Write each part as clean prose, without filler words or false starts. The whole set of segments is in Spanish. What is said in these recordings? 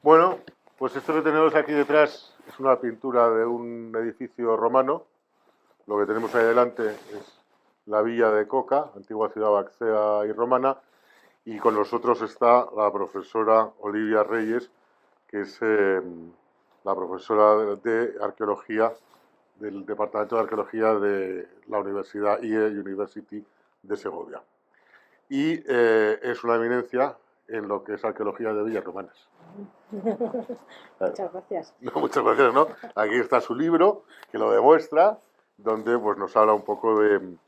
Bueno, pues esto que tenemos aquí detrás es una pintura de un edificio romano. Lo que tenemos ahí delante es la villa de Coca, antigua ciudad vaccea y romana, y con nosotros está la profesora Olivia Reyes, que es la profesora de arqueología del Departamento de Arqueología de la Universidad IE University de Segovia. Y es una eminencia en lo que es arqueología de villas romanas. Muchas gracias. No, muchas gracias, ¿no? Aquí está su libro, que lo demuestra, donde pues, nos habla un poco de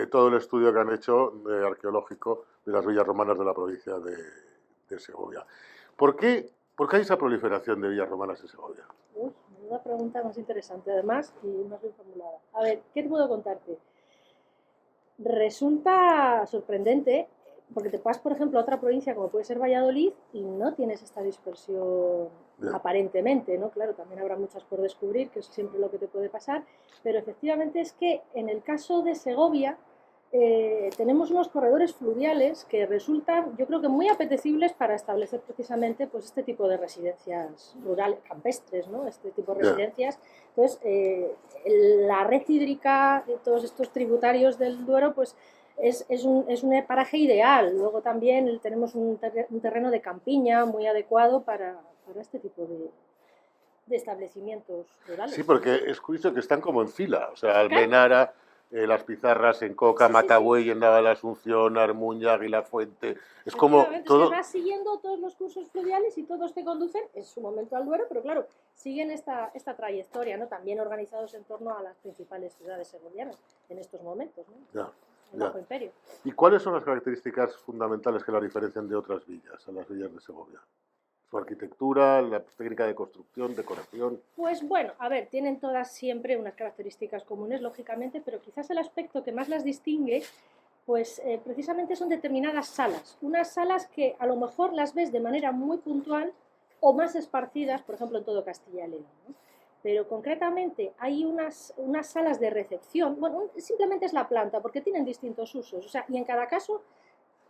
todo el estudio que han hecho arqueológico de las villas romanas de la provincia de Segovia. ¿Por qué hay esa proliferación de villas romanas en Segovia? Una pregunta más interesante además y más bien formulada. A ver, ¿qué te puedo contarte? Resulta sorprendente porque te vas, por ejemplo, a otra provincia como puede ser Valladolid y no tienes esta dispersión aparentemente, ¿no? Claro, también habrá muchas por descubrir, que es siempre lo que te puede pasar, pero efectivamente es que en el caso de Segovia tenemos unos corredores fluviales que resultan, yo creo que muy apetecibles para establecer precisamente pues, este tipo de residencias rurales, campestres, ¿no? Este tipo de residencias. Entonces, la red hídrica de todos estos tributarios del Duero, pues es un paraje ideal. Luego también tenemos un terreno de campiña muy adecuado para este tipo de establecimientos rurales. Sí, porque es curioso que están como en fila, o sea, Almenara, Las Pizarras en Coca, sí, Matagüey, sí. En Nava de la Asunción, Armuña, Aguilafuente, es como todo... Es que vas siguiendo todos los cursos fluviales y todos te conducen en su momento al Duero, pero claro, siguen esta trayectoria, ¿no? También organizados en torno a las principales ciudades segovianas en estos momentos, ¿no? Ya. El Bajo Imperio. ¿Y cuáles son las características fundamentales que las diferencian de otras villas, a las villas de Segovia? Su arquitectura, la técnica de construcción, decoración. Pues bueno, a ver, tienen todas siempre unas características comunes, lógicamente, pero quizás el aspecto que más las distingue, pues precisamente son determinadas salas. Unas salas que a lo mejor las ves de manera muy puntual o más esparcidas, por ejemplo, en todo Castilla y León, ¿no? Pero concretamente hay unas salas de recepción, bueno, simplemente es la planta, porque tienen distintos usos, o sea, y en cada caso...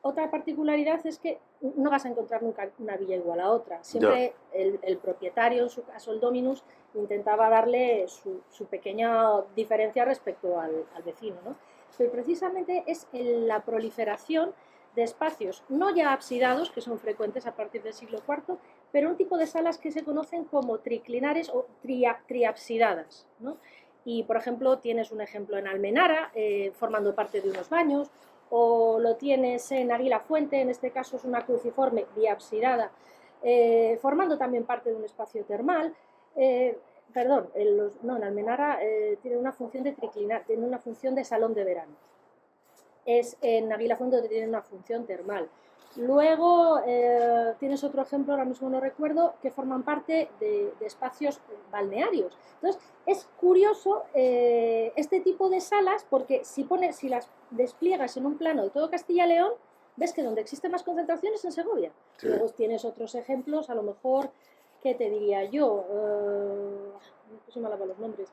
Otra particularidad es que no vas a encontrar nunca una villa igual a otra. Siempre el propietario, en su caso el dominus, intentaba darle su pequeña diferencia respecto al vecino, ¿no? Pero precisamente es la proliferación de espacios no ya absidados, que son frecuentes a partir del siglo IV, pero un tipo de salas que se conocen como triclinares o triabsidadas, ¿no? Y, por ejemplo, tienes un ejemplo en Almenara, formando parte de unos baños, o lo tienes en Aguilafuente, en este caso es una cruciforme biabsidada, formando también parte de un espacio termal. En Almenara tiene una función de triclinar, tiene una función de salón de verano. Es en Aguilafuente donde tiene una función termal. Luego tienes otro ejemplo, ahora mismo no recuerdo, que forman parte de espacios balnearios. Entonces, es curioso este tipo de salas porque si las despliegas en un plano de todo Castilla y León, ves que donde existen más concentraciones es en Segovia. Sí. Luego tienes otros ejemplos, a lo mejor, ¿qué te diría yo? No se me alaban los nombres.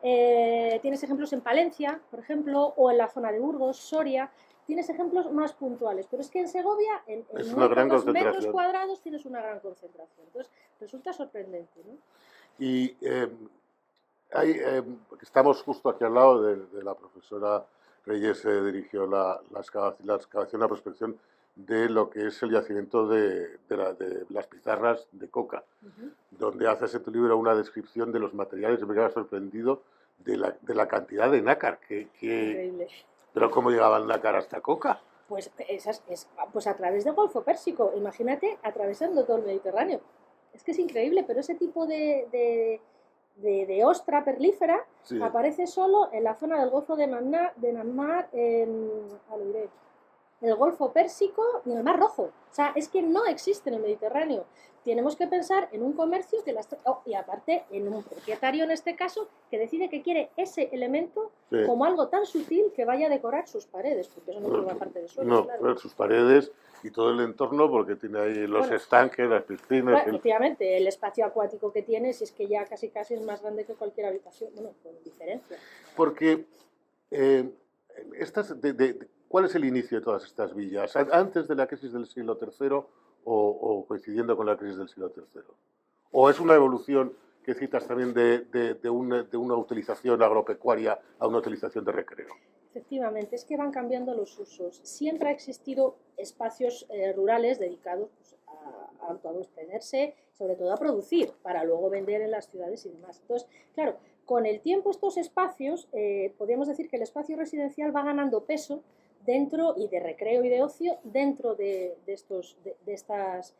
Tienes ejemplos en Palencia, por ejemplo, o en la zona de Burgos, Soria. Tienes ejemplos más puntuales, pero es que en Segovia, en unos metros cuadrados, tienes una gran concentración. Entonces, resulta sorprendente, ¿no? Y estamos justo aquí al lado de la profesora Reyes, dirigió la excavación, la prospección de lo que es el yacimiento de Las Pizarras de Coca, donde haces en tu libro una descripción de los materiales. Me quedaba sorprendido de la cantidad de nácar. Increíble. ¿Pero cómo llegaba el nácar hasta Coca? Pues, pues a través del Golfo Pérsico. Imagínate atravesando todo el Mediterráneo. Es que es increíble, pero ese tipo de ostra perlífera, sí, aparece solo en la zona del Golfo de Namar, en el Golfo Pérsico y en el Mar Rojo. O sea, es que no existe en el Mediterráneo. Tenemos que pensar en un comercio que y aparte en un propietario en este caso que decide que quiere ese elemento, sí, como algo tan sutil que vaya a decorar sus paredes, porque eso no forma parte del suelo. No, claro. Sus paredes y todo el entorno, porque tiene ahí los estanques, las piscinas. Efectivamente, el espacio acuático que tienes es que ya casi es más grande que cualquier habitación, bueno, con diferencia. Porque ¿cuál es el inicio de todas estas villas? ¿Antes de la crisis del siglo III o coincidiendo con la crisis del siglo III? ¿O es una evolución que citas también de una utilización agropecuaria a una utilización de recreo? Efectivamente, es que van cambiando los usos. Siempre ha existido espacios rurales dedicados pues, a autoabastrecerse, sobre todo a producir, para luego vender en las ciudades y demás. Entonces, claro, con el tiempo estos espacios, podríamos decir que el espacio residencial va ganando peso dentro, y de recreo y de ocio, dentro de estas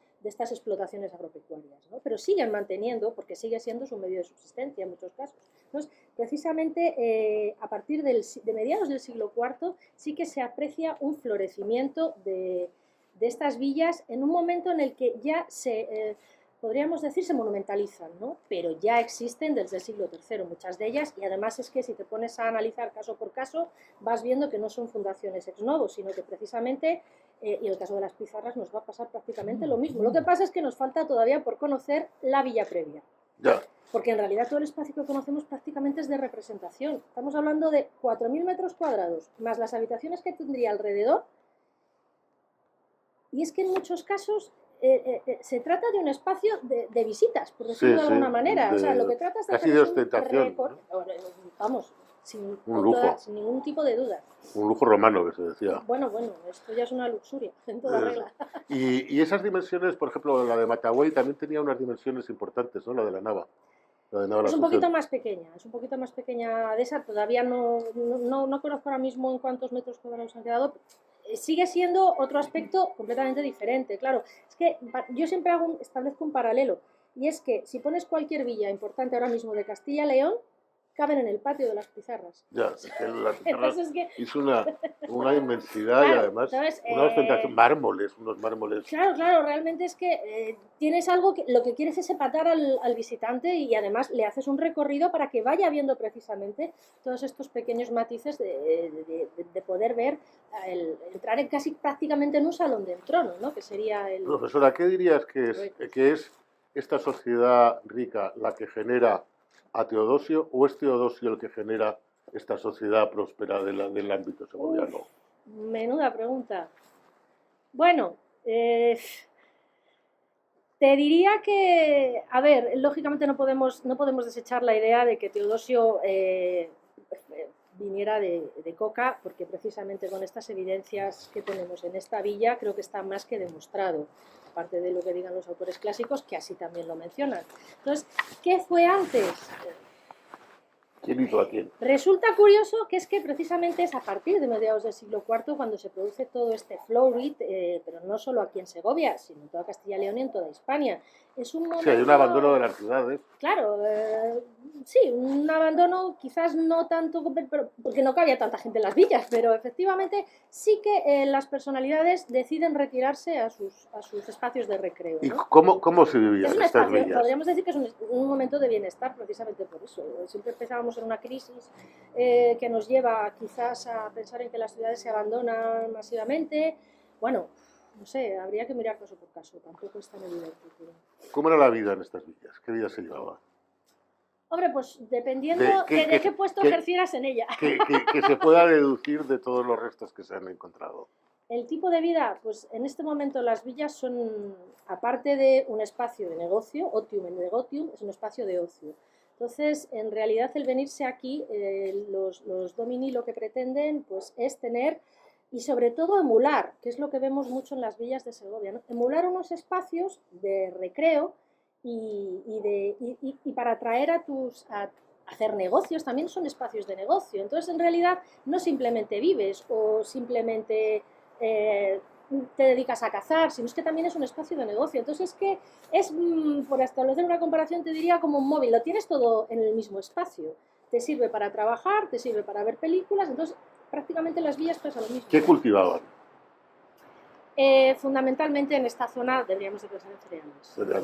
explotaciones agropecuarias, ¿no? Pero siguen manteniendo, porque sigue siendo su medio de subsistencia en muchos casos. Entonces, precisamente a partir de mediados del siglo IV sí que se aprecia un florecimiento de estas villas en un momento en el que ya podríamos decir, se monumentalizan, ¿no? Pero ya existen desde el siglo III muchas de ellas, y además es que si te pones a analizar caso por caso vas viendo que no son fundaciones ex novo, sino que precisamente, y en el caso de las Pizarras nos va a pasar prácticamente lo mismo. Lo que pasa es que nos falta todavía por conocer la villa previa. Ya. Porque en realidad todo el espacio que conocemos prácticamente es de representación. Estamos hablando de 4.000 metros cuadrados, más las habitaciones que tendría alrededor. Y es que en muchos casos se trata de un espacio de visitas, por decirlo de alguna manera. O sea, lo que trata es de casi hacer de un ostentación, ¿no? Vamos, sin ningún tipo de duda. Un lujo romano, que se decía. Bueno, esto ya es una luxuria, en toda regla. Y esas dimensiones, por ejemplo, la de Matagüey también tenía unas dimensiones importantes, ¿no? La de la Nava. Es un poquito más pequeña de esa. Todavía no conozco ahora mismo en cuántos metros cuadrados han quedado. Sigue siendo otro aspecto completamente diferente. Claro, es que yo siempre establezco un paralelo, y es que si pones cualquier villa importante ahora mismo de Castilla y León, caben en el patio de las Pizarras. Ya, es que las Pizarras es una inmensidad, claro, y además entonces, una ostentación, unos mármoles. Claro, realmente es que tienes algo que lo que quieres es empatar al visitante, y además le haces un recorrido para que vaya viendo precisamente todos estos pequeños matices de poder ver, entrar casi prácticamente en un salón de trono, ¿no? Que sería el... Profesora, ¿qué dirías que es esta sociedad rica la que genera a Teodosio, o es Teodosio el que genera esta sociedad próspera del ámbito segoviano? Menuda pregunta. Bueno, te diría que, a ver, lógicamente no podemos desechar la idea de que Teodosio viniera de Coca, porque precisamente con estas evidencias que tenemos en esta villa creo que está más que demostrado, aparte de lo que digan los autores clásicos, que así también lo mencionan. Entonces, ¿qué fue antes? ¿Quién hizo a quién? Resulta curioso que es que precisamente es a partir de mediados del siglo IV cuando se produce todo este flowrit, pero no solo aquí en Segovia, sino en toda Castilla y León y en toda Hispania. Es un momento... Sí, hay un abandono de las ciudades. Claro, sí, un abandono quizás no tanto, porque no cabía tanta gente en las villas, pero efectivamente sí que las personalidades deciden retirarse a sus espacios de recreo, ¿no? ¿Y cómo se vivía en estas villas? Podríamos decir que es un momento de bienestar precisamente por eso. Siempre empezábamos en una crisis que nos lleva quizás a pensar en que las ciudades se abandonan masivamente. Bueno, no sé, habría que mirar caso por caso, tampoco es tan evidente. ¿Cómo era la vida en estas villas? ¿Qué vida se llevaba? Hombre, pues dependiendo de qué puesto ejercieras en ella. Que se pueda deducir de todos los restos que se han encontrado. El tipo de vida, pues en este momento las villas son, aparte de un espacio de negocio, otium en negotium, es un espacio de ocio. Entonces, en realidad el venirse aquí, los domini lo que pretenden pues, es tener, y sobre todo emular, que es lo que vemos mucho en las villas de Segovia, ¿no? Emular unos espacios de recreo y para atraer a hacer negocios, también son espacios de negocio. Entonces, en realidad, no simplemente vives o simplemente te dedicas a cazar, sino es que también es un espacio de negocio. Entonces, es que es, por establecer una comparación, te diría como un móvil, lo tienes todo en el mismo espacio. Te sirve para trabajar, te sirve para ver películas, entonces prácticamente las villas pasa lo mismo. ¿Qué cultivaban? Fundamentalmente en esta zona deberíamos de pensar en cereales. Claro,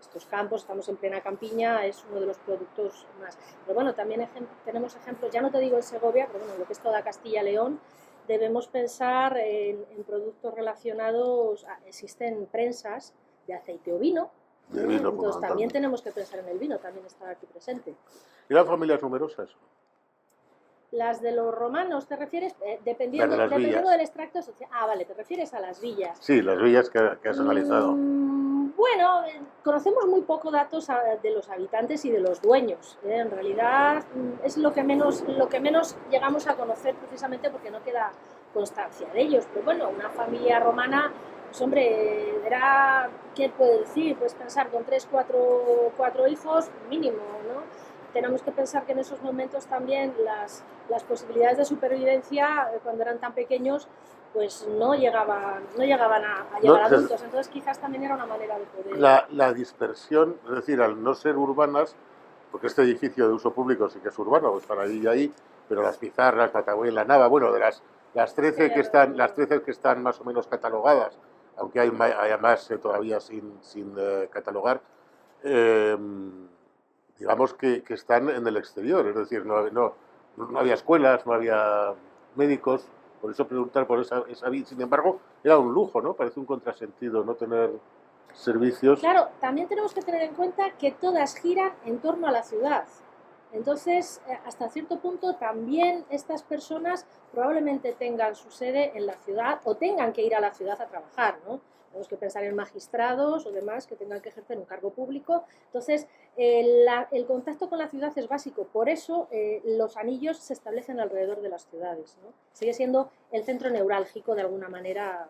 estos campos, estamos en plena campiña, es uno de los productos más. Pero bueno, también tenemos ejemplos, ya no te digo en Segovia, pero bueno, lo que es toda Castilla y León, debemos pensar en productos relacionados, existen prensas de aceite o vino, entonces también tenemos que pensar en el vino, también está aquí presente. ¿Eran familias numerosas? Las de los romanos, ¿te refieres? Dependiendo del extracto social. Ah, vale, te refieres a las villas. Sí, las villas que has analizado. Bueno, conocemos muy poco datos de los habitantes y de los dueños. En realidad es lo que menos llegamos a conocer, precisamente porque no queda constancia de ellos. Pero bueno, una familia romana, pues hombre, era, ¿qué puede decir? Puedes pensar con 3, 4 hijos mínimo, ¿no? Tenemos que pensar que en esos momentos también las posibilidades de supervivencia, cuando eran tan pequeños, pues no llegaban a llegar adultos. Entonces quizás también era una manera de poder... La dispersión, es decir, al no ser urbanas, porque este edificio de uso público sí que es urbano, están ahí, pero las pizarras, la Tagüey, la Nava, bueno, de las 13 sí, que están más o menos catalogadas, aunque hay más todavía sin catalogar, digamos que están en el exterior, es decir, no había escuelas, no había médicos, por eso preguntar por esa sin embargo, era un lujo, ¿no? Parece un contrasentido no tener servicios. Claro, también tenemos que tener en cuenta que todas giran en torno a la ciudad. Entonces, hasta cierto punto, también estas personas probablemente tengan su sede en la ciudad o tengan que ir a la ciudad a trabajar, ¿no? Tenemos que pensar en magistrados o demás que tengan que ejercer un cargo público. Entonces, el contacto con la ciudad es básico. Por eso, los anillos se establecen alrededor de las ciudades, ¿no? Sigue siendo el centro neurálgico, de alguna manera,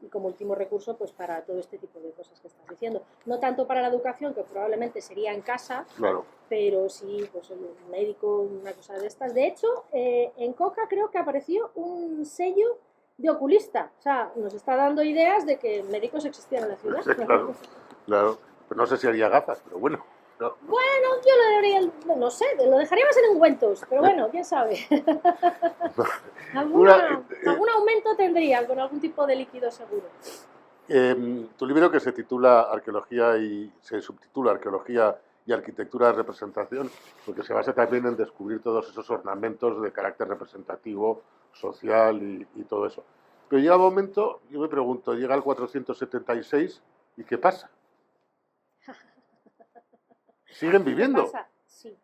y como último recurso, pues para todo este tipo de cosas que estás diciendo. No tanto para la educación, que probablemente sería en casa, claro, pero sí, pues un médico, una cosa de estas. De hecho, en Coca creo que apareció un sello de oculista. O sea, nos está dando ideas de que médicos existían en la ciudad. Claro, claro. Pero no sé si haría gafas, pero bueno. No. Bueno, yo lo dejaría, no sé, lo dejaría más en ungüentos, pero bueno, quién sabe. algún aumento tendría con algún tipo de líquido seguro. Tu libro, que se titula Arqueología y se subtitula Arqueología y Arquitectura de Representación, porque se basa también en descubrir todos esos ornamentos de carácter representativo, social y todo eso. Pero llega un momento, yo me pregunto, llega el 476 y ¿qué pasa? ¿Siguen viviendo? ¿Qué pasa? Sí.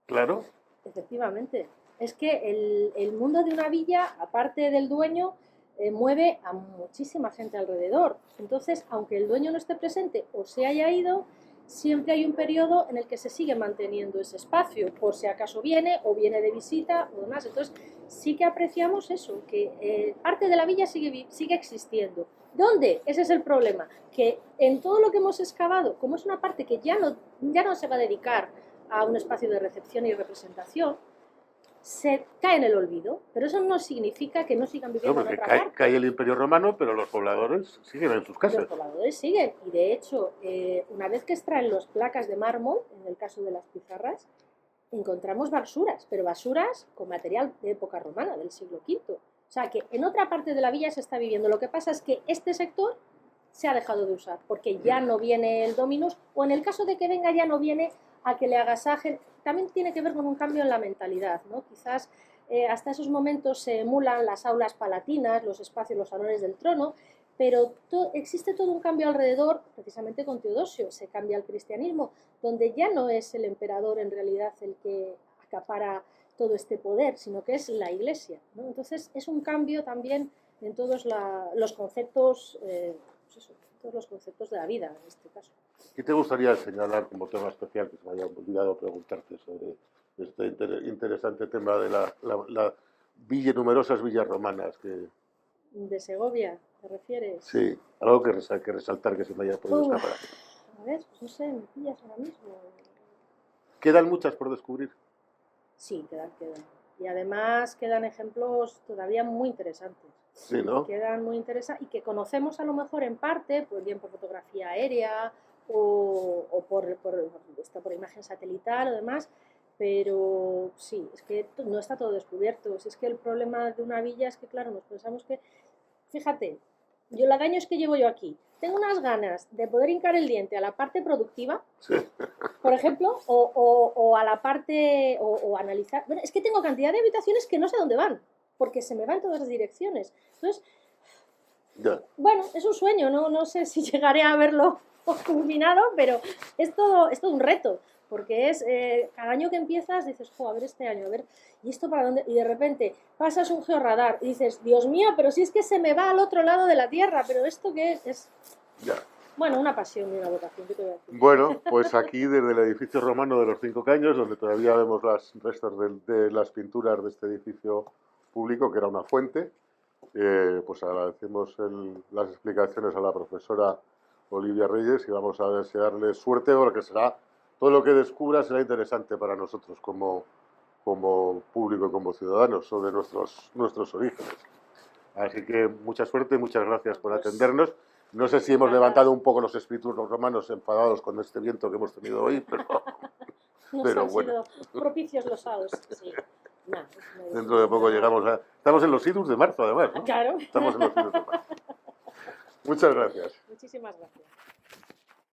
Claro. Efectivamente. Es que el mundo de una villa, aparte del dueño, mueve a muchísima gente alrededor. Entonces, aunque el dueño no esté presente o se haya ido, siempre hay un periodo en el que se sigue manteniendo ese espacio, por si acaso viene o viene de visita o demás. Entonces, sí que apreciamos eso, que parte de la villa sigue existiendo. ¿Dónde? Ese es el problema, que en todo lo que hemos excavado, como es una parte que ya no se va a dedicar a un espacio de recepción y representación, se cae en el olvido, pero eso no significa que no sigan viviendo en otra parte. Cae el Imperio Romano, pero los pobladores siguen en sus casas. Los pobladores siguen, y de hecho, una vez que extraen las placas de mármol, en el caso de las pizarras, encontramos basuras, pero basuras con material de época romana, del siglo V. O sea que en otra parte de la villa se está viviendo. Lo que pasa es que este sector se ha dejado de usar, porque ya no viene el Dominus, o en el caso de que venga ya no viene a que le agasajen. También tiene que ver con un cambio en la mentalidad, ¿no? Quizás hasta esos momentos se emulan las aulas palatinas, los espacios, los salones del trono, pero existe todo un cambio alrededor, precisamente con Teodosio, se cambia al cristianismo, donde ya no es el emperador en realidad el que acapara todo este poder, sino que es la Iglesia, ¿no? Entonces es un cambio también en todos los conceptos, pues eso, todos los conceptos de la vida en este caso. ¿Qué te gustaría señalar como tema especial, que se me haya olvidado preguntarte sobre este interesante tema de la numerosas villas romanas? ¿De Segovia te refieres? Sí, algo que resaltar que se me haya podido escapar. A ver, pues no sé, me pillas ahora mismo. ¿Quedan muchas por descubrir? Sí, quedan. Y además quedan ejemplos todavía muy interesantes. Sí, ¿no? Quedan muy interesantes y que conocemos a lo mejor en parte, pues bien por fotografía aérea o por imagen satelital o demás, pero sí, es que no está todo descubierto. Si es que el problema de una villa es que, claro, nos pensamos que, fíjate, yo los años que llevo yo aquí, tengo unas ganas de poder hincar el diente a la parte productiva, sí, por ejemplo, o a la parte, o analizar. Bueno, es que tengo cantidad de habitaciones que no sé dónde van, porque se me van en todas las direcciones. Entonces, bueno, es un sueño, no sé si llegaré a verlo culminado, pero es todo un reto, porque es cada año que empiezas dices, jo, a ver este año, a ver, ¿y esto para dónde? Y de repente pasas un georradar y dices, Dios mío, pero si es que se me va al otro lado de la Tierra, pero ¿esto qué es? Es, Ya. bueno, una pasión y una vocación, ¿qué te voy a decir? Bueno, pues aquí desde el edificio romano de los 5 Caños, donde todavía vemos los restos de las pinturas de este edificio público, que era una fuente, pues agradecemos las explicaciones a la profesora Olivia Reyes y vamos a desearle suerte, porque será todo lo que descubra será interesante para nosotros como público, como ciudadanos, sobre nuestros orígenes. Así que mucha suerte, muchas gracias por Pues, atendernos. No sé si hemos levantado un poco los espíritus romanos enfadados con este viento que hemos tenido hoy, nos han bueno. sido propicios los saos, sí. Nah, Dentro de poco llegamos a... Estamos en los idus de marzo, además, ¿no? Claro. Estamos en los idus de marzo. Muchas gracias. Muchísimas gracias.